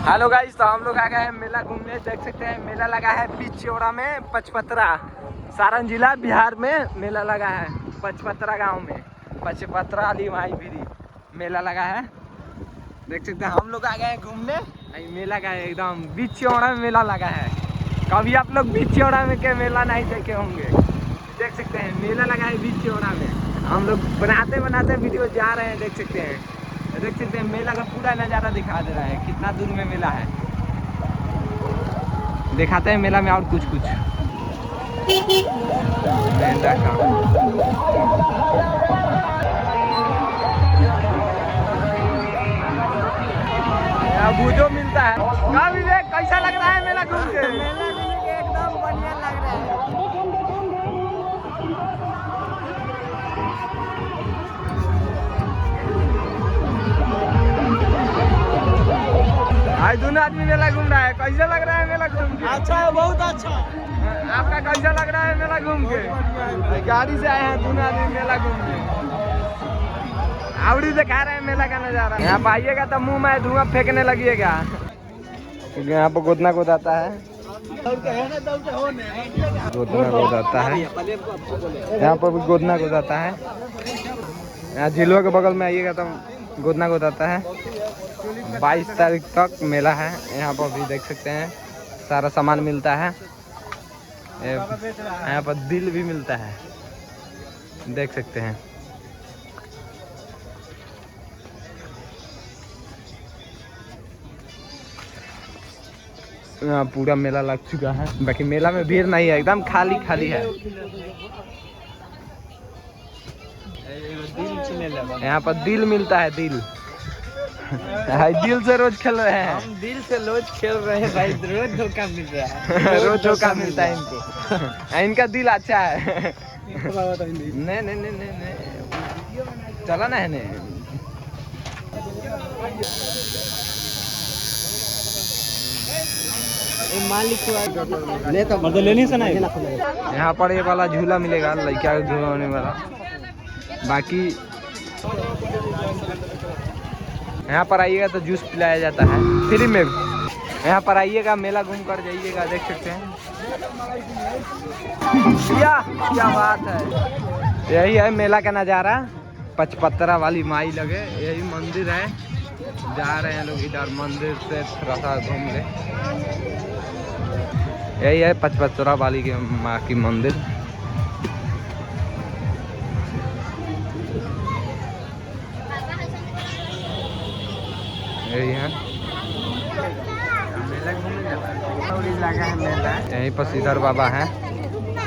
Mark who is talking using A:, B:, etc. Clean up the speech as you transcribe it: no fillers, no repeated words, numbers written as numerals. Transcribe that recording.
A: Hello guys, तो हम लोग आ गए हैं मेला घूमने। देख सकते हैं मेला लगा है बिचौड़ा में, पचपतरा, सारण जिला बिहार में मेला लगा है। पचपतरा गांव में पचपतरा वाली माई भी मेला लगा है। देख सकते हैं हम लोग आ गए हैं घूमने। मेला का एकदम बिचौड़ा में मेला लगा है। कभी आप लोग बिचौड़ा में के मेला नहीं देखे होंगे। देख सकते हैं मेला लगा है बिचौड़ा में। हम लोग बनाते बनाते वीडियो जा रहे हैं। देख सकते हैं मेला का पूरा नज़ारा दिखा दे रहा है, कितना दूर में मेला है। दिखाते हैं मेला में और कुछ मेला का। भूजो मिलता है। कहाँ विवेक, कैसा लग रहा है मेला घूम के?
B: मेला घूम के एकदम बढ़िया लग रहा है।
A: आज दोनों आदमी मेला घूम रहा है। कैसा लग रहा है मेला घूम के?
B: अच्छा है, बहुत अच्छा।
A: आपका कैसा लग रहा है मेला घूम के? गाड़ी से आए हैं दोनों आदमी मेला घूम के। आवड़ी दिखा रहे हैं मेला का नजारा। यहाँ पे आइएगा तो मुंह में धुआं फेंकने लगिएगा, क्योंकि यहाँ पर गोदना गोदाता है। गोदना गोदाता है, यहाँ पर भी गोदना गोदाता है। यहाँ झीलों के बगल में आइएगा तो गोदना गोदाता है। 22 तारीख तक मेला है। यहाँ पर भी देख सकते हैं सारा सामान मिलता है। यहाँ पर दिल भी मिलता है, देख सकते हैं। यहाँ पूरा मेला लग चुका है, बाकी मेला में भीड़ नहीं है, एकदम खाली खाली है। यहाँ पर दिल मिलता है, दिल। दिल से रोज खेल रहे हैं।
B: हम दिल से रोज खेल रहे हैं भाई, रोज धोखा मिल रहा है।
A: रोज धोखा मिलता है इनको। इनका दिल अच्छा है। नहीं नहीं नहीं नहीं नहीं, चला ना है नहीं। यहाँ पर ये वाला झूला मिलेगा, लड़का का झूला होने वाला। बाकी यहाँ पर आइएगा तो जूस पिलाया जाता है फ्री में। यहाँ पर आइएगा, मेला घूम कर जाइएगा। देख सकते हैं क्या बात है। यही है मेला का नज़ारा। पचपतरा वाली माई लगे, यही मंदिर है। जा रहे हैं लोग इधर, मंदिर से थोड़ा सा घूम ले। यही है पचपतरा वाली के माँ की मंदिर। यही है
B: मेला घूमने जाता है। लगा है मेला,
A: यहीं पर श्रीधर बाबा हैं।